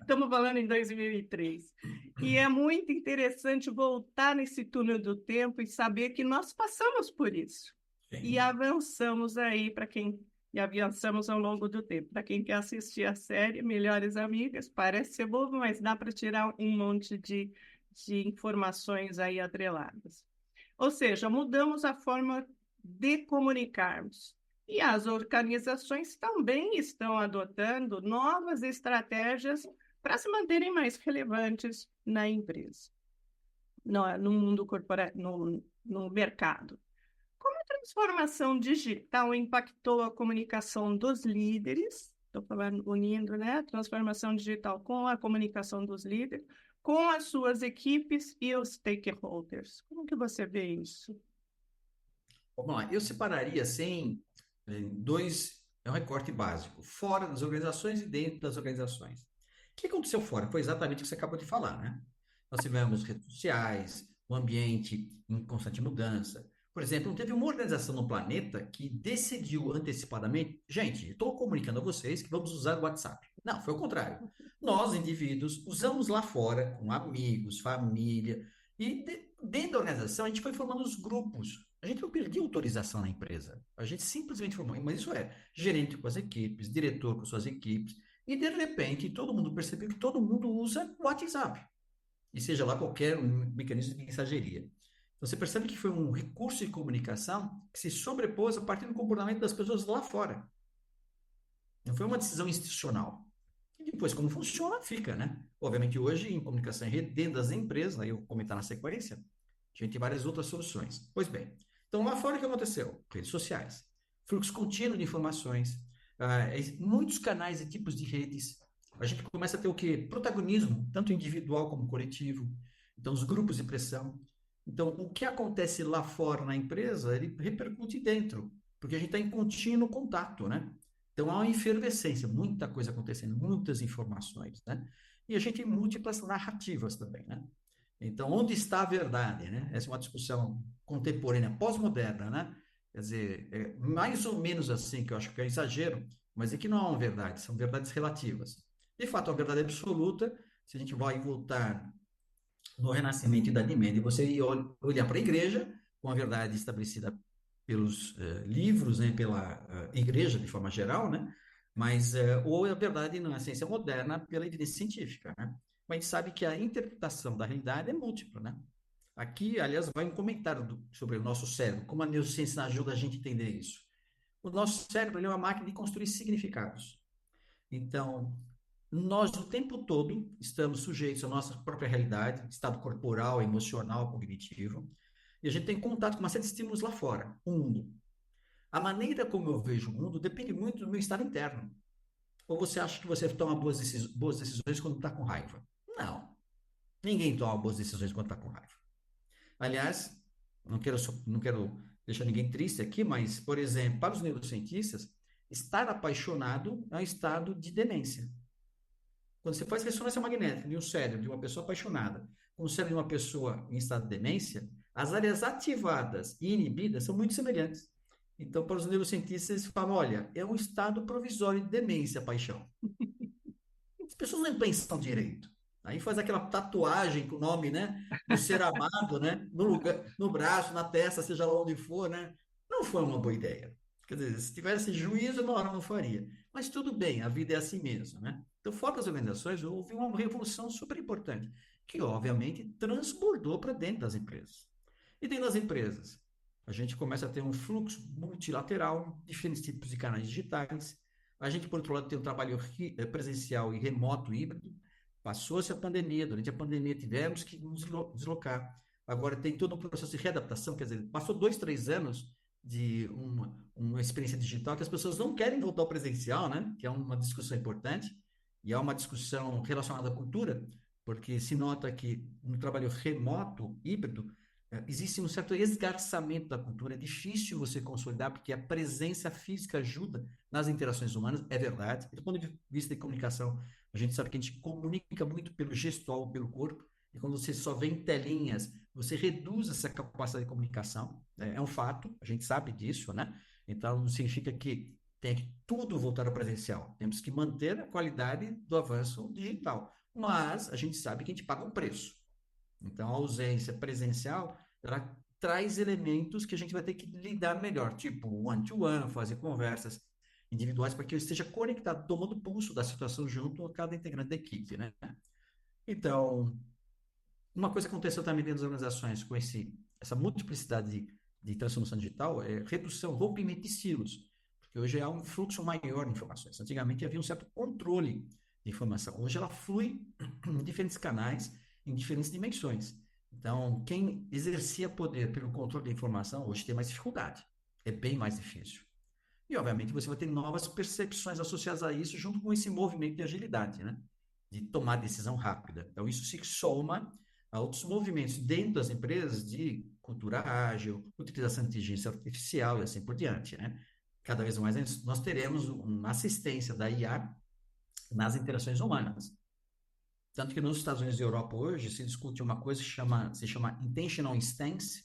Estamos falando em 2003. E é muito interessante voltar nesse túnel do tempo e saber que nós passamos por isso. E Sim. avançamos aí para quem e avançamos ao longo do tempo. Para quem quer assistir a série Melhores Amigas, parece ser bobo, mas dá para tirar um monte de informações aí atreladas. Ou seja, mudamos a forma de comunicarmos. E as organizações também estão adotando novas estratégias para se manterem mais relevantes na empresa, no mundo corporativo, no mercado. Como a transformação digital impactou a comunicação dos líderes? Estou falando, unindo, né? A transformação digital com a comunicação dos líderes, com as suas equipes e os stakeholders. Como que você vê isso? Vamos lá, eu separaria assim, é um recorte básico, fora das organizações e dentro das organizações. O que aconteceu fora? Foi exatamente o que você acabou de falar, né? Nós tivemos redes sociais, um ambiente em constante mudança. Por exemplo, não teve uma organização no planeta que decidiu antecipadamente, gente, estou comunicando a vocês que vamos usar o WhatsApp. Não, foi o contrário. Nós, indivíduos, usamos lá fora, com amigos, família, e dentro da organização a gente foi formando os grupos. A gente não perdia autorização na empresa. A gente simplesmente formou. Mas isso é gerente com as equipes, diretor com suas equipes. E de repente todo mundo percebeu que todo mundo usa o WhatsApp. E seja lá qualquer mecanismo de mensageria. Então você percebe que foi um recurso de comunicação que se sobrepôs a partir do comportamento das pessoas lá fora. Não foi uma decisão institucional. E depois, como funciona, fica, né? Obviamente, hoje, em comunicação em rede, dentro das empresas, aí eu vou comentar na sequência, a gente tem várias outras soluções. Pois bem, então lá fora o que aconteceu? Redes sociais, fluxo contínuo de informações, muitos canais e tipos de redes. A gente começa a ter o quê? Protagonismo, tanto individual como coletivo. Então, os grupos de pressão. Então, o que acontece lá fora na empresa, ele repercute dentro, porque a gente está em contínuo contato, né? Então, há uma efervescência, muita coisa acontecendo, muitas informações, né? E a gente tem múltiplas narrativas também, né? Então, onde está a verdade, né? Essa é uma discussão contemporânea, pós-moderna, né? Quer dizer, é mais ou menos assim, que eu acho que é exagero, mas é que não é uma verdade, são verdades relativas. De fato, a verdade absoluta, se a gente vai voltar no Renascimento e Idade Média, você ia olhar para a igreja, com a verdade estabelecida pelos livros, né, pela igreja de forma geral, né? Mas, ou a verdade na ciência moderna pela evidência científica, né? Mas a gente sabe que a interpretação da realidade é múltipla, né? Aqui, aliás, vai um comentário sobre o nosso cérebro, como a neurociência ajuda a gente a entender isso. O nosso cérebro é uma máquina de construir significados. Então, nós o tempo todo estamos sujeitos à nossa própria realidade, estado corporal, emocional, cognitivo, e a gente tem contato com uma série de estímulos lá fora, o mundo. A maneira como eu vejo o mundo depende muito do meu estado interno. Ou você acha que você toma boas decisões quando está com raiva? Não. Ninguém toma boas decisões quando está com raiva. Aliás, não quero deixar ninguém triste aqui, mas, por exemplo, para os neurocientistas, estar apaixonado é um estado de demência. Quando você faz ressonância magnética de um cérebro de uma pessoa apaixonada com o cérebro de uma pessoa em estado de demência, as áreas ativadas e inibidas são muito semelhantes. Então, para os neurocientistas, eles falam: olha, é um estado provisório de demência, paixão. As pessoas não pensam direito. Aí faz aquela tatuagem com o nome, né, do ser amado, né, no lugar, no braço, na testa, seja lá onde for, né? Não foi uma boa ideia. Quer dizer, se tivesse juízo, na hora não faria. Mas tudo bem, a vida é assim mesmo, né? Então, fora das organizações, houve uma revolução super importante, que obviamente transbordou para dentro das empresas. E dentro das empresas, a gente começa a ter um fluxo multilateral, diferentes tipos de canais digitais. A gente, por outro lado, tem um trabalho presencial e remoto híbrido. Passou-se a pandemia, durante a pandemia tivemos que nos deslocar. Agora tem todo um processo de readaptação, quer dizer, passou 2, 3 anos de uma experiência digital que as pessoas não querem voltar ao presencial, né? Que é uma discussão importante e é uma discussão relacionada à cultura, porque se nota que no trabalho remoto, híbrido, existe um certo esgarçamento da cultura, é difícil você consolidar, porque a presença física ajuda nas interações humanas, é verdade. Do ponto de vista de comunicação, a gente sabe que a gente comunica muito pelo gestual, pelo corpo, e quando você só vê em telinhas, você reduz essa capacidade de comunicação, né? É um fato, a gente sabe disso, né? Então, não significa que tem que tudo voltar ao presencial. Temos que manter a qualidade do avanço digital. Mas a gente sabe que a gente paga um preço. Então, a ausência presencial, ela traz elementos que a gente vai ter que lidar melhor, tipo one-to-one, fazer conversas individuais para que eu esteja conectado, tomando pulso da situação junto a cada integrante da equipe, né? Então, uma coisa que aconteceu também dentro das organizações com essa multiplicidade de transformação digital é redução, rompimento de silos, porque hoje há um fluxo maior de informações. Antigamente havia um certo controle de informação. Hoje ela flui em diferentes canais, em diferentes dimensões. Então, quem exercia poder pelo controle da informação hoje tem mais dificuldade. É bem mais difícil. E, obviamente, você vai ter novas percepções associadas a isso, junto com esse movimento de agilidade, né? De tomar decisão rápida. Então, isso se soma a outros movimentos dentro das empresas de cultura ágil, utilização de inteligência artificial e assim por diante, né? cada vez mais nós teremos uma assistência da IA nas interações humanas. Tanto que nos Estados Unidos e Europa hoje se discute uma coisa que se chama Intentional Instance,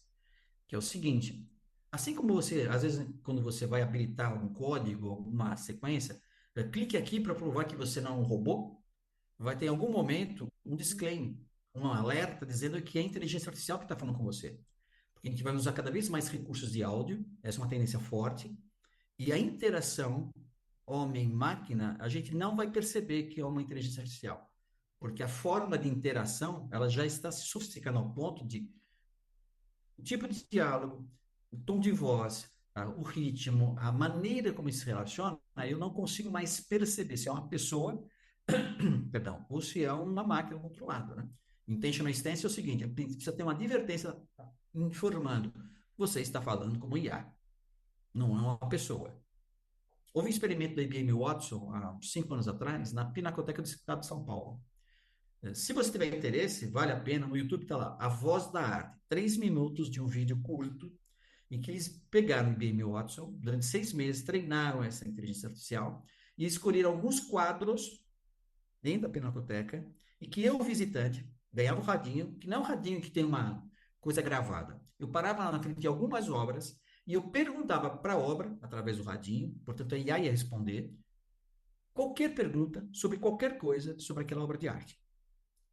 que é o seguinte: assim como você, às vezes, quando você vai habilitar um código, alguma sequência, clique aqui para provar que você não é um robô, vai ter em algum momento um disclaimer, um alerta dizendo que é a inteligência artificial que está falando com você. Porque a gente vai usar cada vez mais recursos de áudio, essa é uma tendência forte, e a interação homem-máquina, a gente não vai perceber que é uma inteligência artificial. Porque a forma de interação, ela já está se sofisticando ao ponto de o tipo de diálogo, o tom de voz, o ritmo, a maneira como se relaciona, eu não consigo mais perceber se é uma pessoa, perdão, ou se é uma máquina controlada, né? Intentional Stance é o seguinte, precisa ter uma advertência informando, você está falando como IA, não é uma pessoa. Houve um experimento da IBM Watson, há 5 anos atrás, na Pinacoteca do Estado de São Paulo. Se você tiver interesse, vale a pena, no YouTube está lá, A Voz da Arte, 3 minutos de um vídeo curto, em que eles pegaram o IBM Watson, durante 6 meses, treinaram essa inteligência artificial e escolheram alguns quadros dentro da Pinacoteca e que eu, visitante, ganhava um radinho, que não é um radinho que tem uma coisa gravada. Eu parava lá na frente de algumas obras e eu perguntava para a obra, através do radinho, portanto a IA ia responder, qualquer pergunta sobre qualquer coisa sobre aquela obra de arte.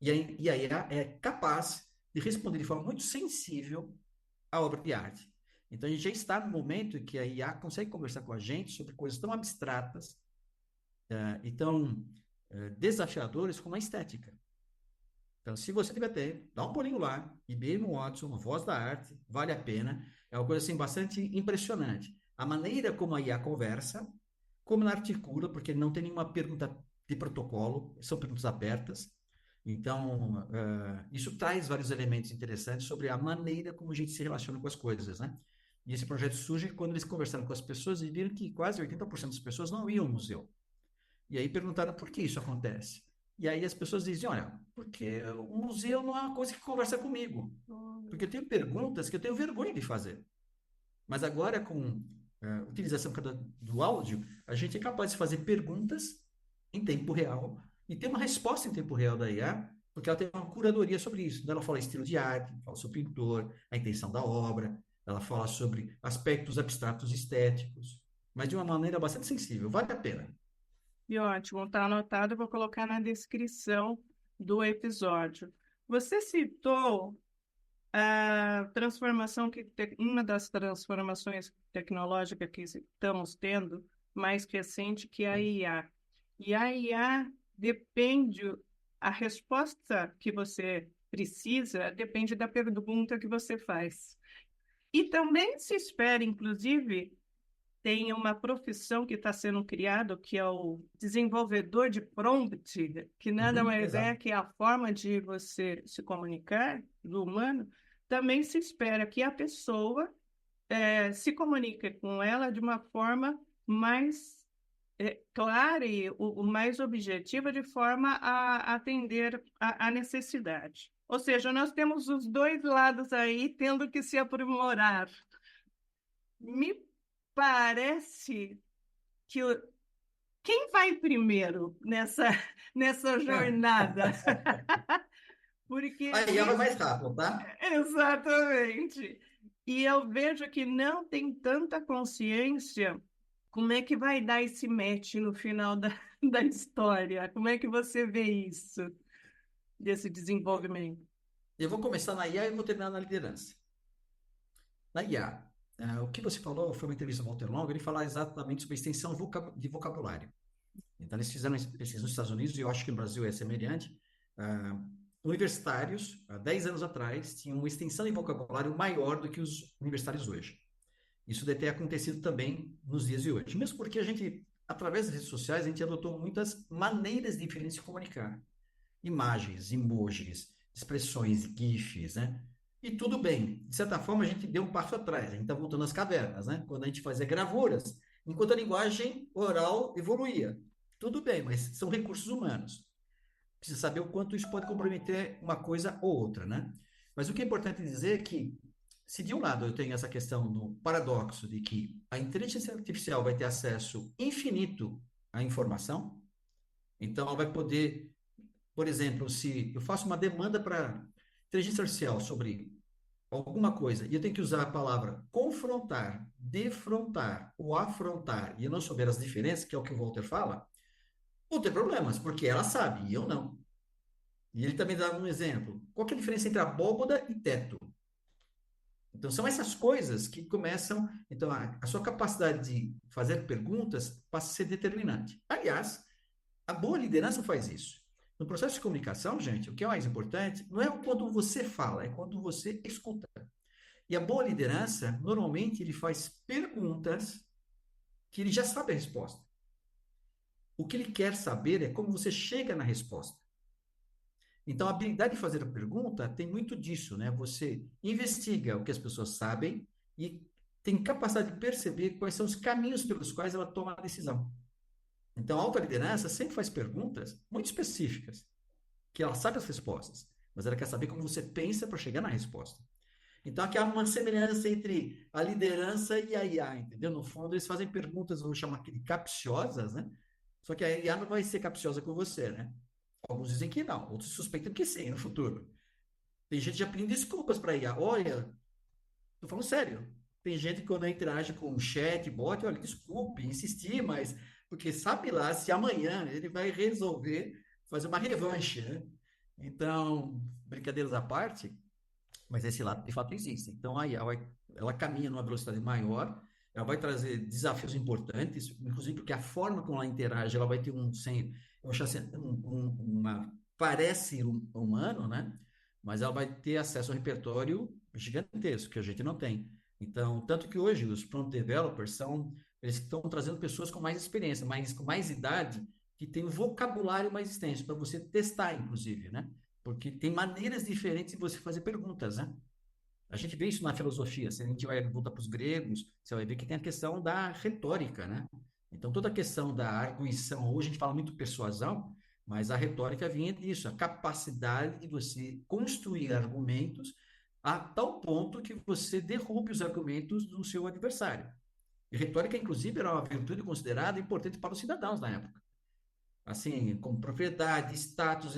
E a IA é capaz de responder de forma muito sensível à obra de arte. Então, a gente já está no momento em que a IA consegue conversar com a gente sobre coisas tão abstratas e tão desafiadoras como a estética. Então, se você tiver tempo, dá um pulinho lá, IBM Watson, a Voz da Arte, vale a pena. É uma coisa assim, bastante impressionante. A maneira como a IA conversa, como ela articula, porque não tem nenhuma pergunta de protocolo, são perguntas abertas. Então, isso traz vários elementos interessantes sobre a maneira como a gente se relaciona com as coisas, né? E esse projeto surge quando eles conversaram com as pessoas e viram que quase 80% das pessoas não iam ao museu. E aí perguntaram por que isso acontece. E aí as pessoas dizem, olha, porque o museu não é uma coisa que conversa comigo. Porque eu tenho perguntas que eu tenho vergonha de fazer. Mas agora, com a utilização do áudio, a gente é capaz de fazer perguntas em tempo real e ter uma resposta em tempo real da IA, porque ela tem uma curadoria sobre isso. Ela fala estilo de arte, fala sobre o pintor, a intenção da obra, ela fala sobre aspectos abstratos estéticos, mas de uma maneira bastante sensível. Vale a pena. E ótimo, está anotado, eu vou colocar na descrição do episódio. Você citou a transformação uma das transformações tecnológicas que estamos tendo mais recente, que é a IA. E a IA depende, a resposta que você precisa depende da pergunta que você faz. E também se espera, inclusive, tem uma profissão que está sendo criada, que é o desenvolvedor de prompt, que nada mais é Exato. que a forma de você se comunicar do humano. Também se espera que a pessoa se comunique com ela de uma forma mais clara e o mais objetiva, de forma a atender a necessidade. Ou seja, nós temos os dois lados aí tendo que se aprimorar. Me parece que quem vai primeiro nessa jornada? Porque A IA vai mais rápido, tá? exatamente. E eu vejo que não tem tanta consciência como é que vai dar esse match no final da história. Como é que você vê isso, desse desenvolvimento? Eu vou começar na IA e vou terminar na liderança. Na IA, o que você falou foi uma entrevista ao Walter Longo, ele fala exatamente sobre a extensão de vocabulário. Então, eles fizeram pesquisa nos Estados Unidos, e eu acho que no Brasil é semelhante. Ah, Universitários, há 10 anos atrás, tinham uma extensão de vocabulário maior do que os universitários hoje. Isso deve ter acontecido também nos dias de hoje. Mesmo porque a gente, através das redes sociais, a gente adotou muitas maneiras diferentes de comunicar. Imagens, emojis, expressões, GIFs, né? E tudo bem. De certa forma, a gente deu um passo atrás. A gente está voltando às cavernas, né? Quando a gente fazia gravuras, enquanto a linguagem oral evoluía. Tudo bem, mas são recursos humanos. Precisa saber o quanto isso pode comprometer uma coisa ou outra, né? Mas o que é importante dizer é que se de um lado eu tenho essa questão do paradoxo de que a inteligência artificial vai ter acesso infinito à informação, então ela vai poder, por exemplo, se eu faço uma demanda para inteligência artificial sobre alguma coisa e eu tenho que usar a palavra confrontar, defrontar ou afrontar e eu não souber as diferenças, que é o que o Walter fala, vou ter problemas, porque ela sabe e eu não. E ele também dá um exemplo. Qual que é a diferença entre abóboda e teto? Então, são essas coisas que começam. Então, a sua capacidade de fazer perguntas passa a ser determinante. Aliás, a boa liderança faz isso. No processo de comunicação, gente, o que é mais importante não é quando você fala, é quando você escuta. E a boa liderança, normalmente, ele faz perguntas que ele já sabe a resposta. O que ele quer saber é como você chega na resposta. Então, a habilidade de fazer a pergunta tem muito disso, né? Você investiga o que as pessoas sabem e tem capacidade de perceber quais são os caminhos pelos quais ela toma a decisão. Então, a alta liderança sempre faz perguntas muito específicas, que ela sabe as respostas, mas ela quer saber como você pensa para chegar na resposta. Então, aqui há uma semelhança entre a liderança e a IA, entendeu? No fundo, eles fazem perguntas, vamos chamar aqui de capciosas, né? Só que a IA não vai ser capciosa com você, né? Alguns dizem que não, outros suspeitam que sim no futuro. Tem gente já pedindo desculpas para IA. Olha, tô falando sério. Tem gente que quando interage com o chat, bot, olha, desculpe, insisti, mas porque sabe lá se amanhã ele vai resolver fazer uma revanche, né? Então, brincadeiras à parte, mas esse lado de fato existe. Então, aí ela caminha numa velocidade maior, ela vai trazer desafios importantes, inclusive porque a forma como ela interage, ela vai ter uma parece humano, né? Mas ela vai ter acesso a um repertório gigantesco que a gente não tem. Então, tanto que hoje os prompt developers eles estão trazendo pessoas com mais experiência, com mais idade, que tem um vocabulário mais extenso para você testar, inclusive, né? Porque tem maneiras diferentes de você fazer perguntas, né? A gente vê isso na filosofia. Se a gente vai voltar para os gregos, você vai ver que tem a questão da retórica, né? Então, toda a questão da arguição, hoje a gente fala muito persuasão, mas a retórica vinha disso, a capacidade de você construir argumentos a tal ponto que você derrube os argumentos do seu adversário. E retórica, inclusive, era uma virtude considerada importante para os cidadãos na época. Assim, como propriedade, status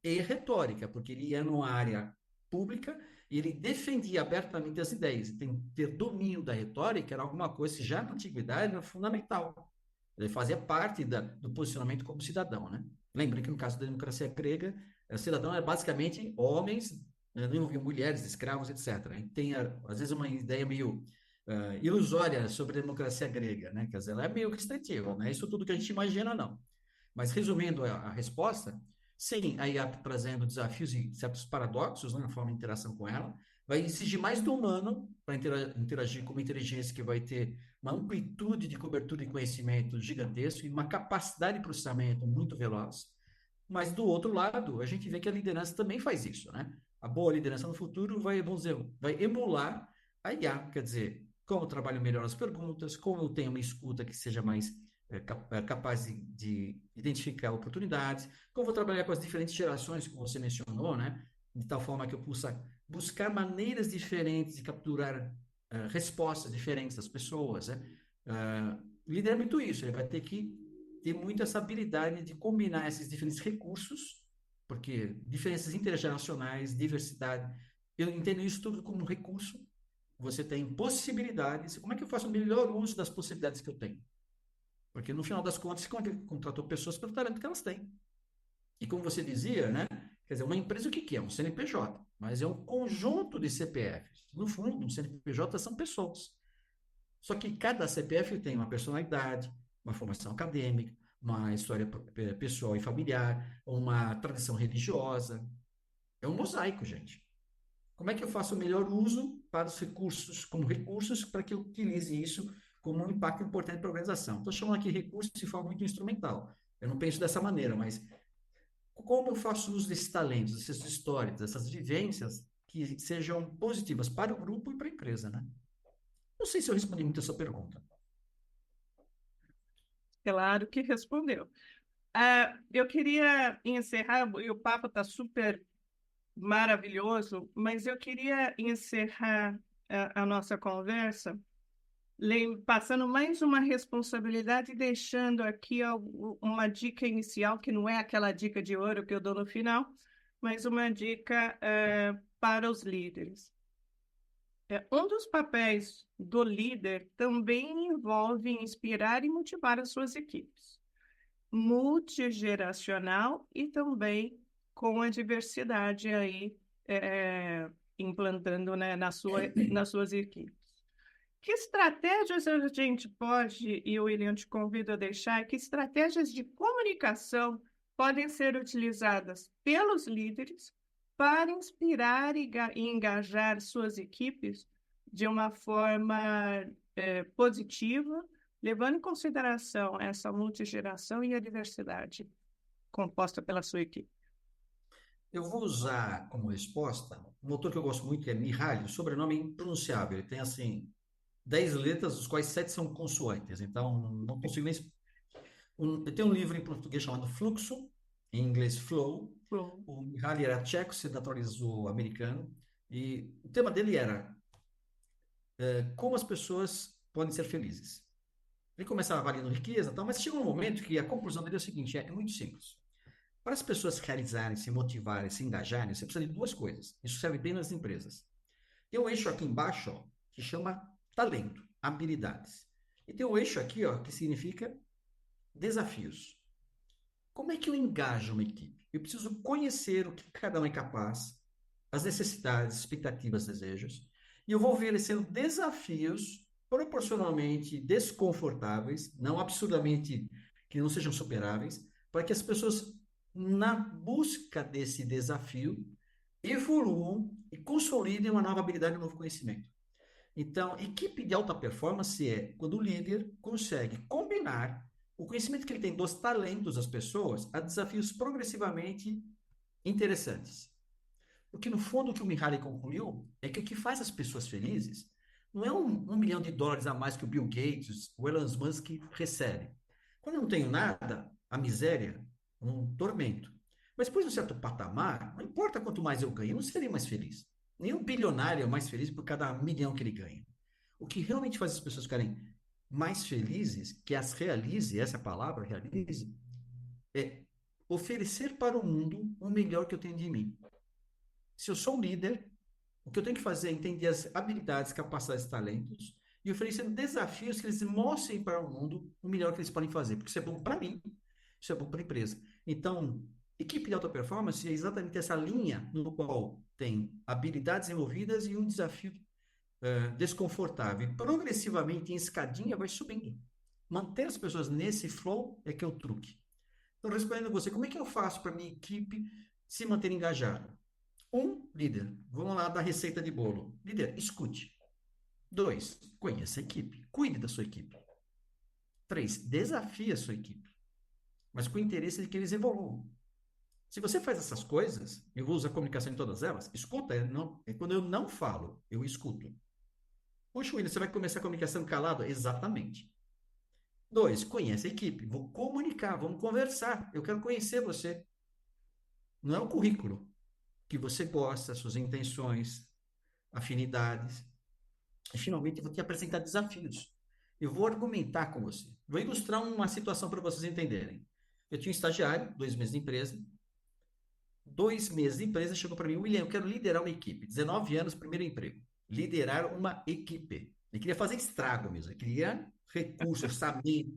e retórica, porque ele ia numa área pública e ele defendia abertamente as ideias. E ter domínio da retórica era alguma coisa que já na antiguidade era fundamental. Ele fazia parte do posicionamento como cidadão, né? Lembrem que no caso da democracia grega, o cidadão é basicamente homens, não envolviam mulheres, escravos, etc. A gente tem, às vezes, uma ideia meio ilusória sobre a democracia grega, né? Quer dizer, ela é meio restritiva, não é isso tudo que a gente imagina, não. Mas resumindo a resposta, sim, a IA trazendo desafios e certos paradoxos, né, na forma de interação com ela, vai exigir mais do humano para interagir com uma inteligência que vai ter uma amplitude de cobertura de conhecimento gigantesco e uma capacidade de processamento muito veloz. Mas do outro lado, a gente vê que a liderança também faz isso, né? A boa liderança no futuro vai, vamos dizer, vai emular a IA, quer dizer, como eu trabalho melhor as perguntas, como eu tenho uma escuta que seja mais capaz de identificar oportunidades, como eu vou trabalhar com as diferentes gerações que você mencionou, né? De tal forma que eu possa buscar maneiras diferentes de capturar respostas diferentes das pessoas, né? Liderar muito isso, ele vai ter que ter muito essa habilidade de combinar esses diferentes recursos, porque diferenças intergeracionais, diversidade, eu entendo isso tudo como um recurso. Você tem possibilidades. Como é que eu faço o melhor uso das possibilidades que eu tenho? Porque no final das contas, você contratou pessoas pelo talento que elas têm. E como você dizia, né? Quer dizer, uma empresa o que que é? Um CNPJ, mas é um conjunto de CPFs. No fundo, um CNPJ são pessoas. Só que cada CPF tem uma personalidade, uma formação acadêmica, uma história pessoal e familiar, uma tradição religiosa. É um mosaico, gente. Como é que eu faço o melhor uso para os recursos, como recursos, para que eu utilize isso como um impacto importante para a organização? Estou chamando aqui recursos de forma muito instrumental. Eu não penso dessa maneira, mas como eu faço uso desses talentos, dessas histórias, dessas vivências que sejam positivas para o grupo e para a empresa, né? Não sei se eu respondi muito a sua pergunta. Claro que respondeu. Eu queria encerrar, e o papo está super maravilhoso, mas eu queria encerrar a nossa conversa, passando mais uma responsabilidade e deixando aqui uma dica inicial, que não é aquela dica de ouro que eu dou no final, mas uma dica para os líderes. Um dos papéis do líder também envolve inspirar e motivar as suas equipes, multigeracional e também com a diversidade aí implantando, né, nas suas equipes. Que estratégias a gente pode, e o William te convido a deixar, que estratégias de comunicação podem ser utilizadas pelos líderes para inspirar e engajar suas equipes de uma forma positiva, levando em consideração essa multigeração e a diversidade composta pela sua equipe? Eu vou usar como resposta um autor que eu gosto muito, que é Mihaly, o sobrenome é impronunciável. Ele tem, assim, 10 letras, dos quais 7 são consoantes. Então, não consigo nem... Eu tenho um livro em português chamado Fluxo, em inglês Flow. Bom, O Mihaly era tcheco, se naturalizou americano. E o tema dele era como as pessoas podem ser felizes. Ele começava avaliando riqueza e tal, mas chegou um momento que a conclusão dele é o seguinte, é muito simples. Para as pessoas realizarem, se motivarem, se engajarem, você precisa de duas coisas. Isso serve bem nas empresas. Tem um eixo aqui embaixo, ó, que chama talento, habilidades. E tem um eixo aqui, ó, que significa desafios. Como é que eu engajo uma equipe? Eu preciso conhecer o que cada um é capaz, as necessidades, expectativas, desejos, e eu vou oferecendo desafios proporcionalmente desconfortáveis, não absurdamente que não sejam superáveis, para que as pessoas, na busca desse desafio, evoluam e consolidem uma nova habilidade, um novo conhecimento. Então, equipe de alta performance é quando o líder consegue combinar o conhecimento que ele tem dos talentos das pessoas a desafios progressivamente interessantes. Porque, no fundo, o que o Mihaly concluiu é que o que faz as pessoas felizes não é um milhão de dólares a mais que o Bill Gates, o Elon Musk recebe. Quando eu não tenho nada, a miséria é um tormento. Mas depois de um certo patamar, não importa quanto mais eu ganho, eu não serei mais feliz. Nenhum bilionário é mais feliz por cada milhão que ele ganha. O que realmente faz as pessoas ficarem mais felizes, que as realize, essa é a palavra, realize, é oferecer para o mundo o melhor que eu tenho de mim. Se eu sou um líder, o que eu tenho que fazer é entender as habilidades, capacidades e talentos e oferecer desafios que eles mostrem para o mundo o melhor que eles podem fazer, porque isso é bom para mim, isso é bom para a empresa. Então, equipe de alta performance é exatamente essa linha no qual tem habilidades envolvidas e um desafio desconfortável. E progressivamente, em escadinha, vai subindo. Manter as pessoas nesse flow é que é o truque. Então, respondendo a você, como é que eu faço para minha equipe se manter engajada? Líder. Vamos lá da receita de bolo. Líder, escute. 2, conheça a equipe. Cuide da sua equipe. 3, desafie a sua equipe. Mas com o interesse de que eles evoluam. Se você faz essas coisas, eu vou usar comunicação em todas elas, escuta, quando eu não falo, eu escuto. Poxa, William, você vai começar a comunicação calado? Exatamente. 2, conhece a equipe. Vou comunicar, vamos conversar. Eu quero conhecer você. Não é o currículo que você gosta, suas intenções, afinidades. E, finalmente, eu vou te apresentar desafios. Eu vou argumentar com você. Vou ilustrar uma situação para vocês entenderem. Eu tinha um estagiário, 2 meses de empresa. 2 meses de empresa, chegou para mim, William, eu quero liderar uma equipe. 19 anos, primeiro emprego. Liderar uma equipe. Ele queria fazer estrago mesmo. Ele queria recursos, saber.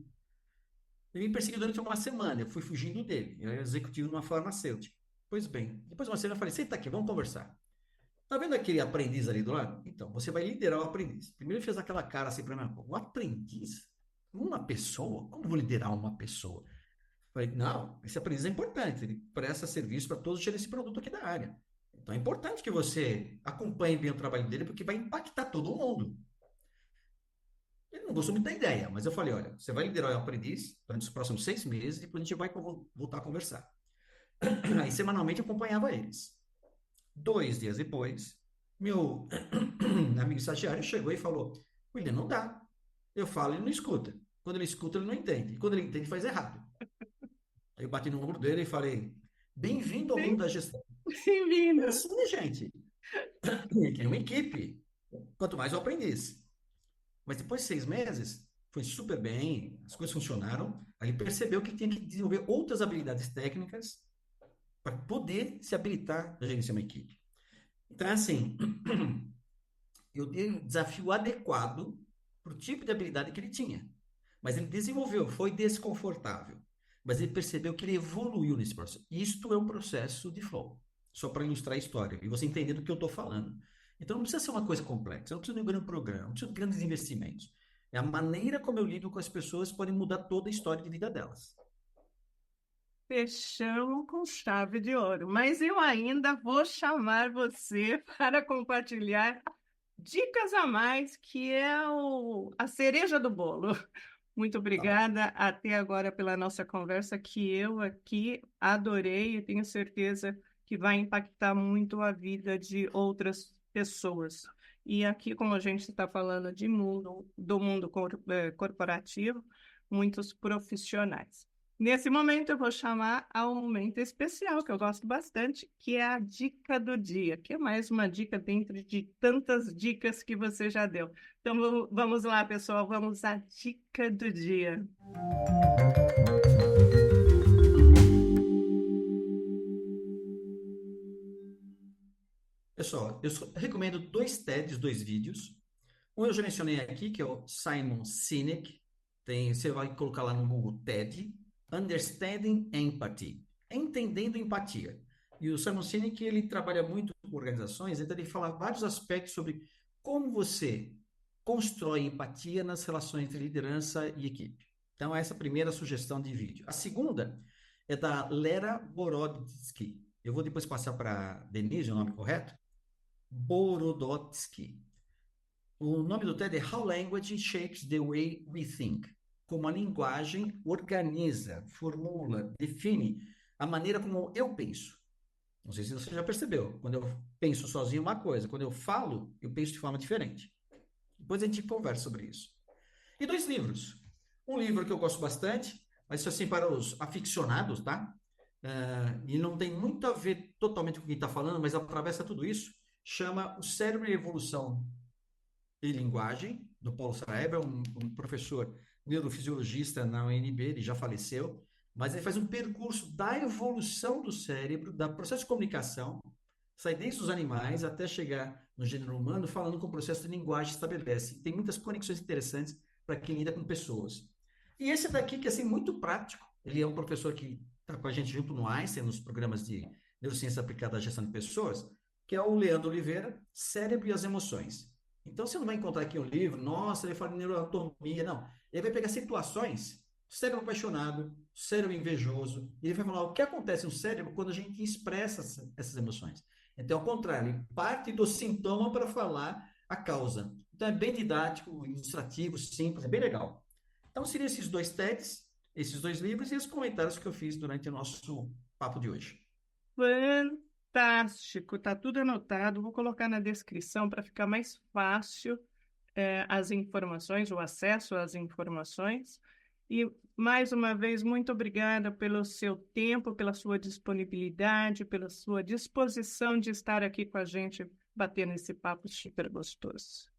Ele me perseguiu durante uma semana. Eu fui fugindo dele. Eu era executivo numa farmacêutica. Pois bem, depois de uma semana eu falei, senta aqui, vamos conversar. Tá vendo aquele aprendiz ali do lado? Então, você vai liderar o aprendiz. Primeiro ele fez aquela cara assim para mim, um aprendiz? Uma pessoa? Como eu vou liderar uma pessoa? Falei, não, esse aprendiz é importante, ele presta serviço para todos os gerentes de produto aqui da área. Então é importante que você acompanhe bem o trabalho dele, porque vai impactar todo mundo. Ele não gostou muito da ideia, mas eu falei, olha, você vai liderar o aprendiz durante os próximos 6 meses, e depois a gente vai voltar a conversar. Aí semanalmente eu acompanhava eles. 2 dias depois, meu amigo estagiário chegou e falou, William, não dá. Eu falo, ele não escuta. Quando ele escuta, ele não entende. E quando ele entende, faz errado. Aí eu bati no ombro dele e falei, bem-vindo ao mundo da gestão. É Bem-vindo. assim, gente. Tem uma equipe. Quanto mais o aprendiz. Mas depois de 6 meses, foi super bem, as coisas funcionaram. Aí ele percebeu que tinha que desenvolver outras habilidades técnicas para poder se habilitar a gerenciar uma equipe. Então, assim, eu dei um desafio adequado para o tipo de habilidade que ele tinha. Mas ele desenvolveu, foi desconfortável. Mas ele percebeu que ele evoluiu nesse processo. Isto é um processo de flow, só para ilustrar a história e você entender do que eu estou falando. Então não precisa ser uma coisa complexa, não precisa de um grande programa, não precisa de grandes investimentos. É a maneira como eu lido com as pessoas pode mudar toda a história de vida delas. Fechamos com chave de ouro, mas eu ainda vou chamar você para compartilhar dicas a mais, que é a cereja do bolo. Muito Tá bom. obrigada até agora pela nossa conversa, que eu aqui adorei e tenho certeza que vai impactar muito a vida de outras pessoas. E aqui, como a gente está falando de mundo, do mundo corporativo, muitos profissionais. Nesse momento, eu vou chamar ao momento especial, que eu gosto bastante, que é a dica do dia, que é mais uma dica dentro de tantas dicas que você já deu. Então, vamos lá, pessoal, vamos à dica do dia. Pessoal, recomendo dois TEDs, dois vídeos. Um eu já mencionei aqui, que é o Simon Sinek. Você vai colocar lá no Google TED, Understanding Empathy, entendendo empatia. E o Simon Sinek, ele trabalha muito com organizações, então ele fala vários aspectos sobre como você constrói empatia nas relações entre liderança e equipe. Então, essa é a primeira sugestão de vídeo. A segunda é da Lera Borodsky. Eu vou depois passar para a Denise, o nome correto. Borodotsky. O nome do TED é How Language Shapes the Way We Think. Como a linguagem organiza, formula, define a maneira como eu penso. Não sei se você já percebeu. Quando eu penso sozinho, uma coisa. Quando eu falo, eu penso de forma diferente. Depois a gente conversa sobre isso. E dois livros. Um livro que eu gosto bastante, mas isso assim para os aficionados, tá? E não tem muito a ver totalmente com o que está falando, mas atravessa tudo isso. Chama O Cérebro e a Evolução e Linguagem, do Paulo Saraiva, um professor neurofisiologista na UNB, ele já faleceu, mas ele faz um percurso da evolução do cérebro, da processo de comunicação, sai desde os animais até chegar no gênero humano, falando com o processo de linguagem estabelece. Tem muitas conexões interessantes para quem lida com pessoas. E esse daqui, que é assim, muito prático, ele é um professor que está com a gente junto no Einstein, nos programas de neurociência aplicada à gestão de pessoas, que é o Leandro Oliveira, Cérebro e as Emoções. Então, você não vai encontrar aqui um livro, nossa, ele fala de neuroanatomia, não. Ele vai pegar situações, cérebro apaixonado, cérebro invejoso, e ele vai falar o que acontece no cérebro quando a gente expressa essas emoções. Então, ao contrário, ele parte do sintoma para falar a causa. Então, é bem didático, ilustrativo, simples, é bem legal. Então, seriam esses dois TEDs, esses dois livros e os comentários que eu fiz durante o nosso papo de hoje. Fantástico, tá tudo anotado. Vou colocar na descrição para ficar mais fácil as informações, o acesso às informações. E, mais uma vez, muito obrigada pelo seu tempo, pela sua disponibilidade, pela sua disposição de estar aqui com a gente, batendo esse papo super gostoso.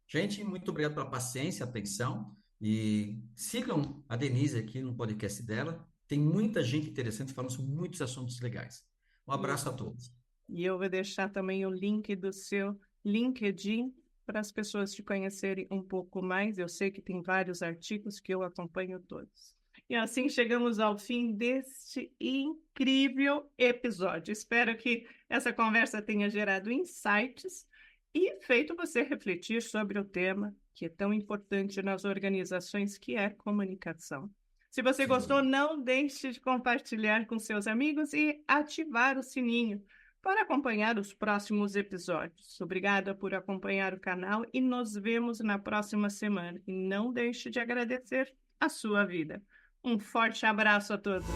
Gente, muito obrigado pela paciência, atenção. E sigam a Denise aqui no podcast dela. Tem muita gente interessante falando sobre muitos assuntos legais. Um abraço a todos. E eu vou deixar também o link do seu LinkedIn para as pessoas te conhecerem um pouco mais. Eu sei que tem vários artigos que eu acompanho todos. E assim chegamos ao fim deste incrível episódio. Espero que essa conversa tenha gerado insights e feito você refletir sobre o tema que é tão importante nas organizações, que é comunicação. Se você gostou, não deixe de compartilhar com seus amigos e ativar o sininho para acompanhar os próximos episódios. Obrigada por acompanhar o canal e nos vemos na próxima semana. E não deixe de agradecer a sua vida. Um forte abraço a todos.